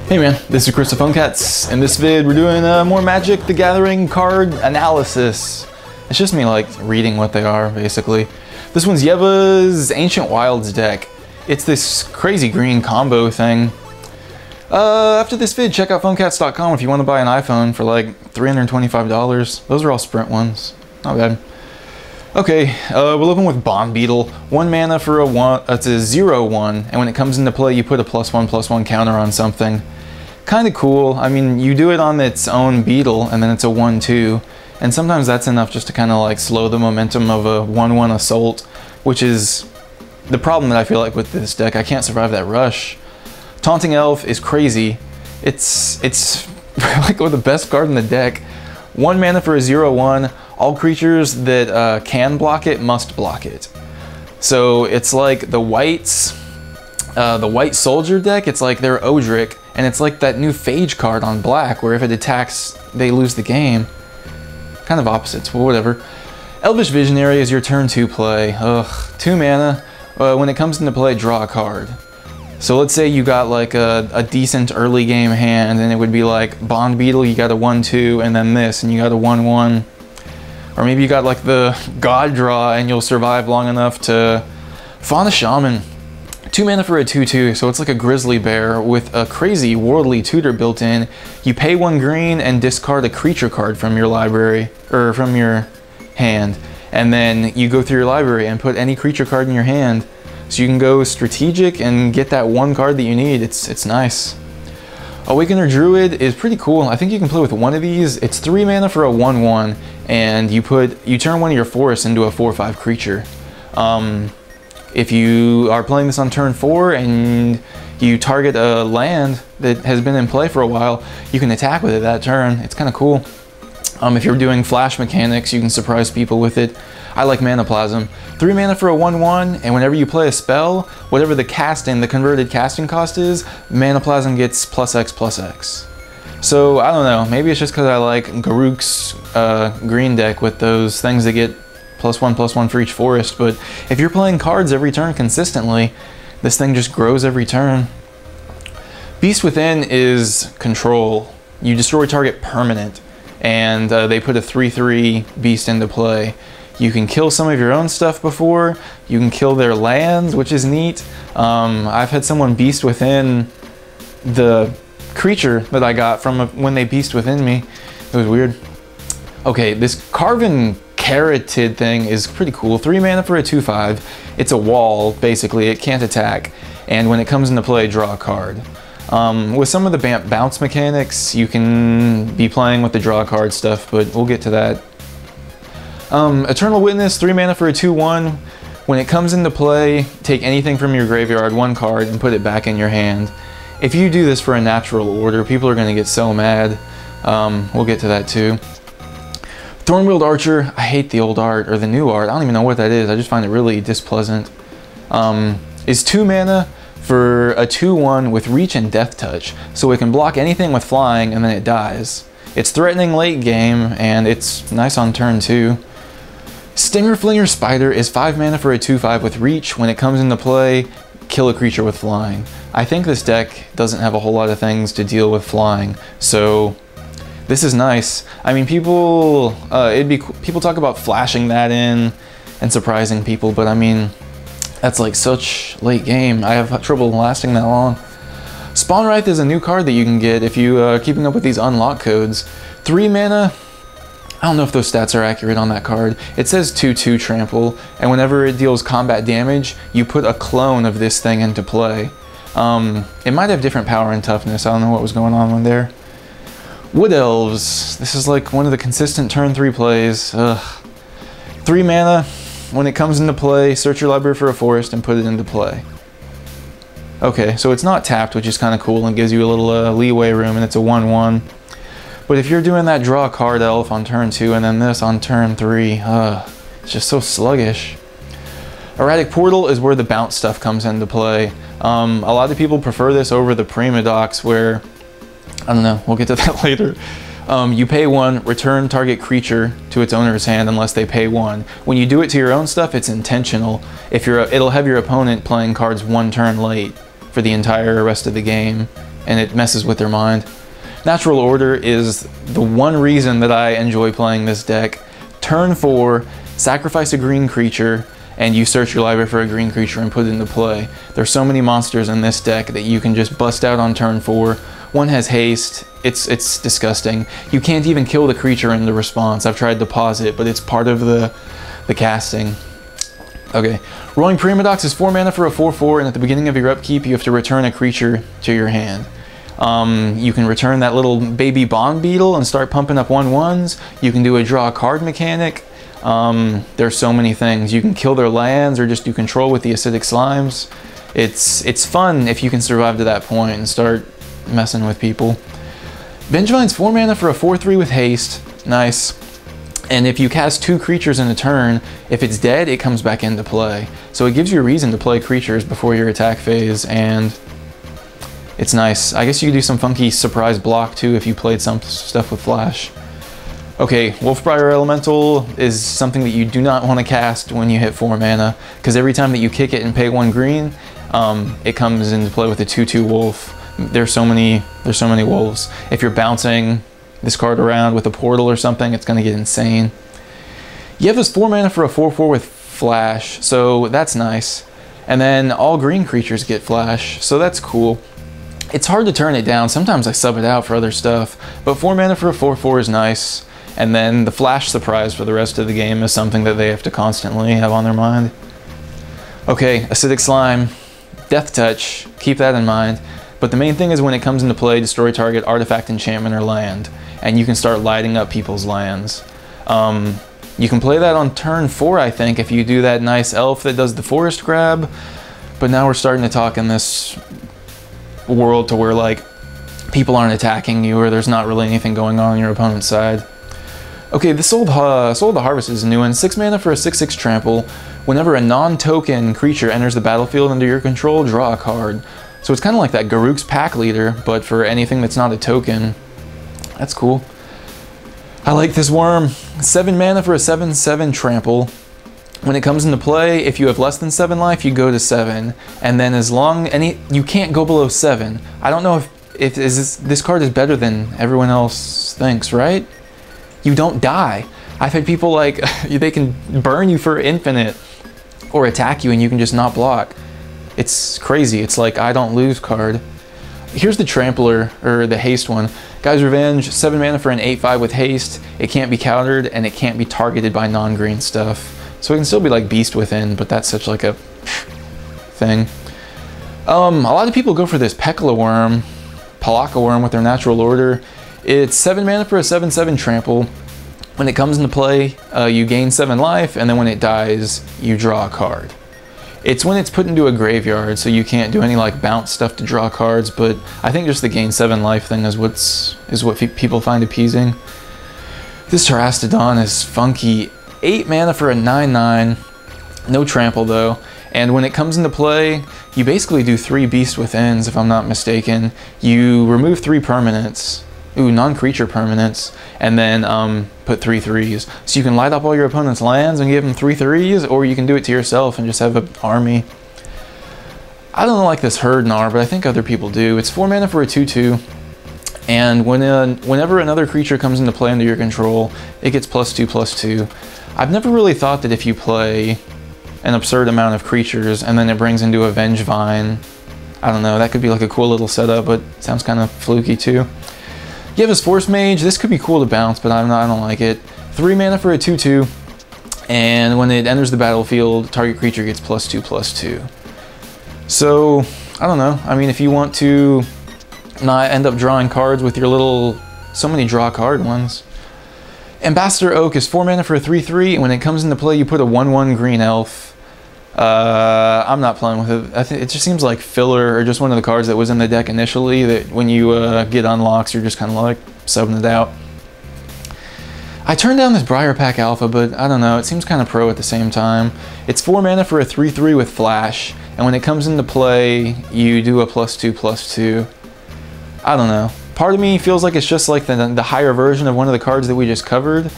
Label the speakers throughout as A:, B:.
A: Hey man, this is Chris of PhoneCats. In this vid, we're doing more Magic the Gathering card analysis. It's just me like reading what they are, basically. This one's Yeva's Ancient Wilds deck. It's this crazy green combo thing. After this vid, check out PhoneCats.com if you want to buy an iPhone for like $325. Those are all Sprint ones. Not bad. Okay, we're looking with Bond Beetle. 1 mana for a 1, it's a 0/1, and when it comes into play, you put a +1/+1 counter on something. Kind of cool. I mean, you do it on its own Beetle, and then it's a 1/2, and sometimes that's enough just to kind of like slow the momentum of a 1/1 Assault, which is the problem that I feel like with this deck. I can't survive that rush. Taunting Elf is crazy. It's like the best card in the deck. 1 mana for a 0/1. All creatures that can block it must block it. So it's like the white soldier deck. It's like their Odric, and it's like that new Phage card on black, where if it attacks, they lose the game. Kind of opposites, but whatever. Elvish Visionary is your turn 2 play. Ugh, 2 mana. When it comes into play, draw a card. So let's say you got like a decent early game hand, and it would be like Bond Beetle, you got a 1/2, and then this, and you got a 1/1. Or maybe you got like the God Draw, and you'll survive long enough to Fauna Shaman. 2 mana for a 2/2, so it's like a Grizzly Bear with a crazy Worldly Tutor built in. You pay 1 green and discard a creature card from your library, or from your hand. And then you go through your library and put any creature card in your hand. So you can go strategic and get that 1 card that you need. It's nice. Awakener Druid is pretty cool. I think you can play with 1 of these. It's 3 mana for a 1/1, and you turn 1 of your forests into a 4/5 creature. If you are playing this on turn 4 and you target a land that has been in play for a while, you can attack with it that turn. It's kind of cool. If you're doing flash mechanics, you can surprise people with it. I like Mana Plasm. 3 mana for a 1/1, and whenever you play a spell, whatever the converted casting cost is, Mana Plasm gets +X/+X. So, I don't know, maybe it's just because I like Garruk's green deck with those things that get +1/+1 for each forest, but if you're playing cards every turn consistently, this thing just grows every turn. Beast Within is control. You destroy target permanent, and they put a 3/3 beast into play. You can kill some of your own stuff before, you can kill their lands, which is neat. I've had someone Beast Within the creature that I got from when they Beast Within me. It was weird. Okay, this Carven Carotid thing is pretty cool. 3 mana for a 2/5. It's a wall, basically. It can't attack, and when it comes into play, draw a card. With some of the bounce mechanics, you can be playing with the draw card stuff, but we'll get to that. Eternal Witness, 3 mana for a 2/1. When it comes into play, take anything from your graveyard, 1 card, and put it back in your hand. If you do this for a natural order, people are going to get so mad. We'll get to that too. Thornwield Archer, I hate the old art, or the new art. I don't even know what that is. I just find it really displeasant. Is 2 mana for a 2/1 with Reach and Death Touch, so it can block anything with flying and then it dies. It's threatening late game, and it's nice on turn 2. Stinger Flinger Spider is 5 mana for a 2/5 with Reach. When it comes into play, kill a creature with flying. I think this deck doesn't have a whole lot of things to deal with flying, so this is nice. I mean, people talk about flashing that in and surprising people, but I mean, that's like such late game. I have trouble lasting that long. Spawnwraith is a new card that you can get if you keeping up with these unlock codes. 3 mana. I don't know if those stats are accurate on that card. It says 2/2 trample, and whenever it deals combat damage, you put a clone of this thing into play. It might have different power and toughness. I don't know what was going on there. Wood Elves. This is like one of the consistent turn 3 plays. Ugh. 3 mana. When it comes into play, search your library for a forest and put it into play. Okay, so it's not tapped, which is kind of cool and gives you a little leeway room, and it's a 1/1. But if you're doing that draw card elf on turn 2 and then this on turn 3, it's just so sluggish. Erratic Portal is where the bounce stuff comes into play. A lot of people prefer this over the Prima Docs, where, I don't know, we'll get to that later. You pay 1, return target creature to its owner's hand unless they pay 1. When you do it to your own stuff, it's intentional. It'll have your opponent playing cards 1 turn late for the entire rest of the game. and it messes with their mind. Natural Order is the one reason that I enjoy playing this deck. Turn 4, sacrifice a green creature, and you search your library for a green creature and put it into play. There's so many monsters in this deck that you can just bust out on turn 4. One has haste. It's disgusting. You can't even kill the creature in the response. I've tried to pause it, but it's part of the casting. Okay, Rolling Primodox is 4 mana for a 4/4, and at the beginning of your upkeep, you have to return a creature to your hand. You can return that little baby Bond Beetle and start pumping up 1/1s. You can do a draw a card mechanic. There's so many things. You can kill their lands or just do control with the acidic slimes. It's fun if you can survive to that point and start messing with people. Vengevine's 4 mana for a 4/3 with haste. Nice. And if you cast 2 creatures in a turn, if it's dead, it comes back into play. So it gives you a reason to play creatures before your attack phase, and it's nice. I guess you could do some funky surprise block too if you played some stuff with flash. Okay, Wolfbriar Elemental is something that you do not want to cast when you hit 4 mana, because every time that you kick it and pay 1 green, it comes into play with a 2/2 wolf. There's so many wolves. If you're bouncing this card around with a portal or something, it's going to get insane. Yeva's 4 mana for a 4/4 with flash, so that's nice. And then all green creatures get flash, so that's cool. It's hard to turn it down. Sometimes I sub it out for other stuff, but 4 mana for a 4/4 is nice. And then the flash surprise for the rest of the game is something that they have to constantly have on their mind. Okay, Acidic Slime, Death Touch, keep that in mind. But the main thing is when it comes into play, destroy target artifact, enchantment, or land. And you can start lighting up people's lands. You can play that on turn 4, I think, if you do that nice elf that does the forest grab. But now we're starting to talk in this world to where like people aren't attacking you or there's not really anything going on your opponent's side. Okay, the Soul of the Harvest is a new one. 6 mana for a 6/6 trample. Whenever a non-token creature enters the battlefield under your control, draw a card. So it's kind of like that Garruk's Pack Leader, but for anything that's not a token. That's cool. I like this worm. 7 mana for a 7/7 trample. When it comes into play, if you have less than 7 life, you go to 7. And then you can't go below 7. I don't know if this card is better than everyone else thinks, right? You don't die. I've had people like, they can burn you for infinite or attack you and you can just not block. It's crazy. It's like I don't lose card. Here's the Trampler, or the haste one. Guy's Revenge, 7 mana for an 8/5 with haste. It can't be countered and it can't be targeted by non-green stuff. So it can still be like Beast Within, but that's such like a thing. A lot of people go for this Pekla Worm, Palaka Worm with their Natural Order. It's 7 mana for a 7/7 trample. When it comes into play, you gain 7 life, and then when it dies, you draw a card. It's when it's put into a graveyard, so you can't do any like bounce stuff to draw cards, but I think just the gain 7 life thing is what people find appeasing. This Terastodon is funky. 8 mana for a 9/9, no trample though. And when it comes into play, you basically do 3 Beast Withins, if I'm not mistaken. You remove 3 permanents, non-creature permanents, and then put 3 3s. So you can light up all your opponent's lands and give them 3 3s, or you can do it to yourself and just have an army. I don't like this Herd Gnar, but I think other people do. It's 4 mana for a 2/2. And whenever another creature comes into play under your control, it gets +2/+2. I've never really thought that if you play an absurd amount of creatures and then it brings into a Vengevine, I don't know, that could be like a cool little setup, but it sounds kind of fluky too. Yeva's Force Mage, this could be cool to bounce, but I don't like it. 3 mana for a 2/2, and when it enters the battlefield, target creature gets +2/+2. So, I don't know. I mean, if you want to not end up drawing cards with your little, so many draw card ones. Ambassador Oak is 4 mana for a 3/3, and when it comes into play, you put a 1/1 green elf. I'm not playing with it. I think it just seems like filler, or just one of the cards that was in the deck initially that when you get unlocks, you're just kind of like subbing it out. I turned down this Briar Pack Alpha, but I don't know, it seems kind of pro at the same time. It's 4 mana for a 3/3 with flash, and when it comes into play, you do a +2/+2. I don't know. Part of me feels like it's just like the higher version of one of the cards that we just covered.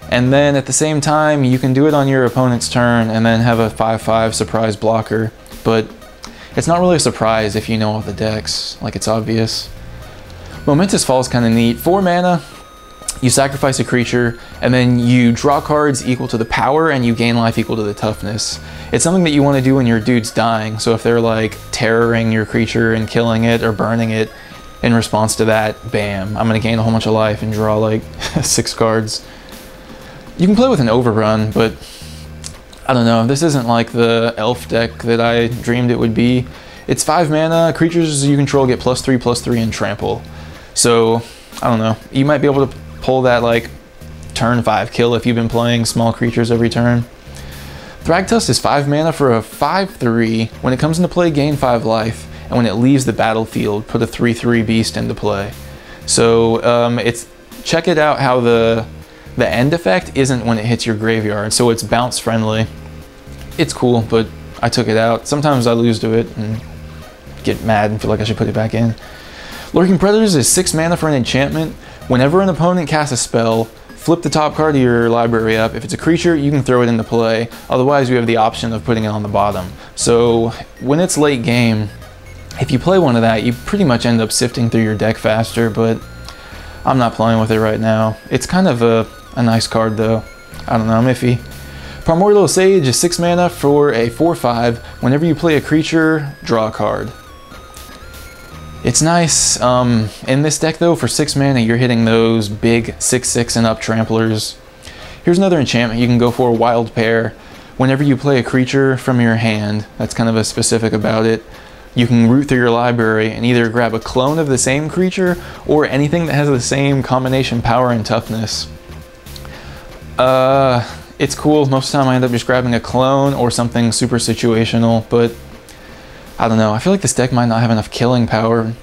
A: And then at the same time, you can do it on your opponent's turn and then have a 5/5 surprise blocker. But It's not really a surprise if you know all the decks, like it's obvious. Momentous Fall is kind of neat. 4 mana, you sacrifice a creature, and then you draw cards equal to the power and you gain life equal to the toughness. It's something that you want to do when your dude's dying, so if they're like terroring your creature and killing it or burning it, in response to that, bam, I'm going to gain a whole bunch of life and draw like 6 cards. You can play with an Overrun, but I don't know, this isn't like the elf deck that I dreamed it would be. It's 5 mana, creatures you control get +3/+3 and trample. So, I don't know, you might be able to pull that like turn 5 kill if you've been playing small creatures every turn. Thragtusk is 5 mana for a 5/3. When it comes into play, gain 5 life, and when it leaves the battlefield, put a 3/3 beast into play. So check it out how the end effect isn't when it hits your graveyard, so it's bounce friendly. It's cool, but I took it out. Sometimes I lose to it and get mad and feel like I should put it back in. Lurking Predators is 6 mana for an enchantment. Whenever an opponent casts a spell, flip the top card of your library up. If it's a creature, you can throw it into play. Otherwise, you have the option of putting it on the bottom. So when it's late game, if you play one of that, you pretty much end up sifting through your deck faster, but I'm not playing with it right now. It's kind of a nice card though. I don't know, I'm iffy. Primordial Sage is 6 mana for a 4/5. Whenever you play a creature, draw a card. It's nice. In this deck though, for 6 mana, you're hitting those big 6/6 and up tramplers. Here's another enchantment you can go for, Wild Pair. Whenever you play a creature from your hand, that's kind of a specific about it, you can root through your library and either grab a clone of the same creature or anything that has the same combination power and toughness. It's cool. Most of the time I end up just grabbing a clone or something super situational, but I don't know. I feel like this deck might not have enough killing power.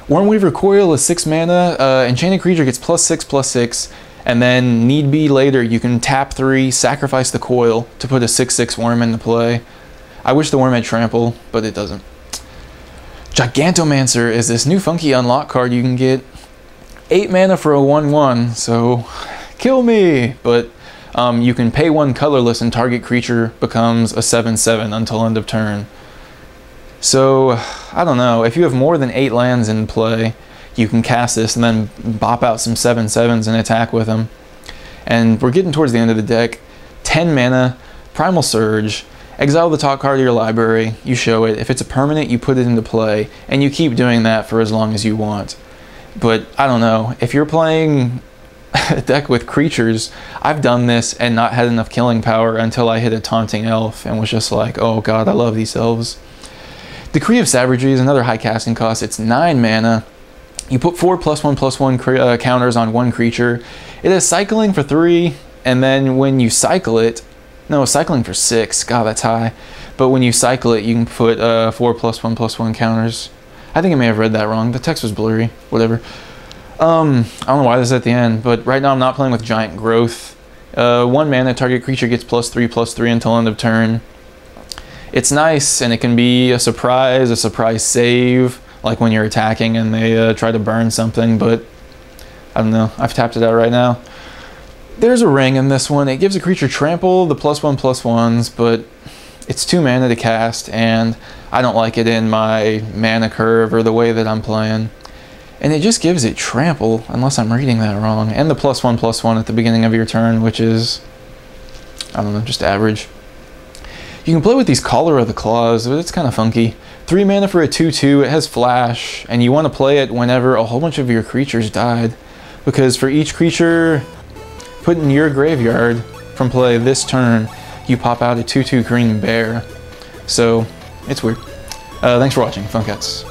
A: Wormweaver Coil is 6 mana. Enchanted creature gets +6/+6, and then need be later you can tap 3, sacrifice the coil to put a 6/6 worm into play. I wish the worm had trample, but it doesn't. Gigantomancer is this new funky unlock card you can get. 8 mana for a 1/1, so kill me! But you can pay 1 colorless and target creature becomes a 7/7 until end of turn. So, I don't know, if you have more than 8 lands in play, you can cast this and then bop out some 7/7s and attack with them. And we're getting towards the end of the deck. 10 mana, Primal Surge, exile the top card of your library, you show it. If it's a permanent, you put it into play, and you keep doing that for as long as you want. But, I don't know, if you're playing a deck with creatures, I've done this and not had enough killing power until I hit a Taunting Elf and was just like, oh god, I love these elves. Decree of Savagery is another high casting cost. It's 9 mana. You put 4 +1/+1 counters on 1 creature. It has cycling for 3, and then when you cycle it, no, cycling for 6, god that's high. But when you cycle it, you can put 4 +1/+1 counters. I think I may have read that wrong. The text was blurry, whatever. I don't know why this is at the end, but right now I'm not playing with Giant Growth. 1 mana, target creature gets +3/+3 until end of turn. It's nice, and it can be a surprise save, like when you're attacking and they try to burn something, but I don't know, I've tapped it out right now. There's a ring in this one. It gives a creature trample, the +1/+1s, but it's 2 mana to cast, and I don't like it in my mana curve or the way that I'm playing. And it just gives it trample, unless I'm reading that wrong, and the +1/+1 at the beginning of your turn, which is, I don't know, just average. You can play with these Caller of the Claws, but it's kind of funky. 3 mana for a 2/2, it has flash, and you want to play it whenever a whole bunch of your creatures died. Because for each creature put in your graveyard from play this turn, you pop out a 2/2 green bear. So, it's weird. Thanks for watching, PhoneCats.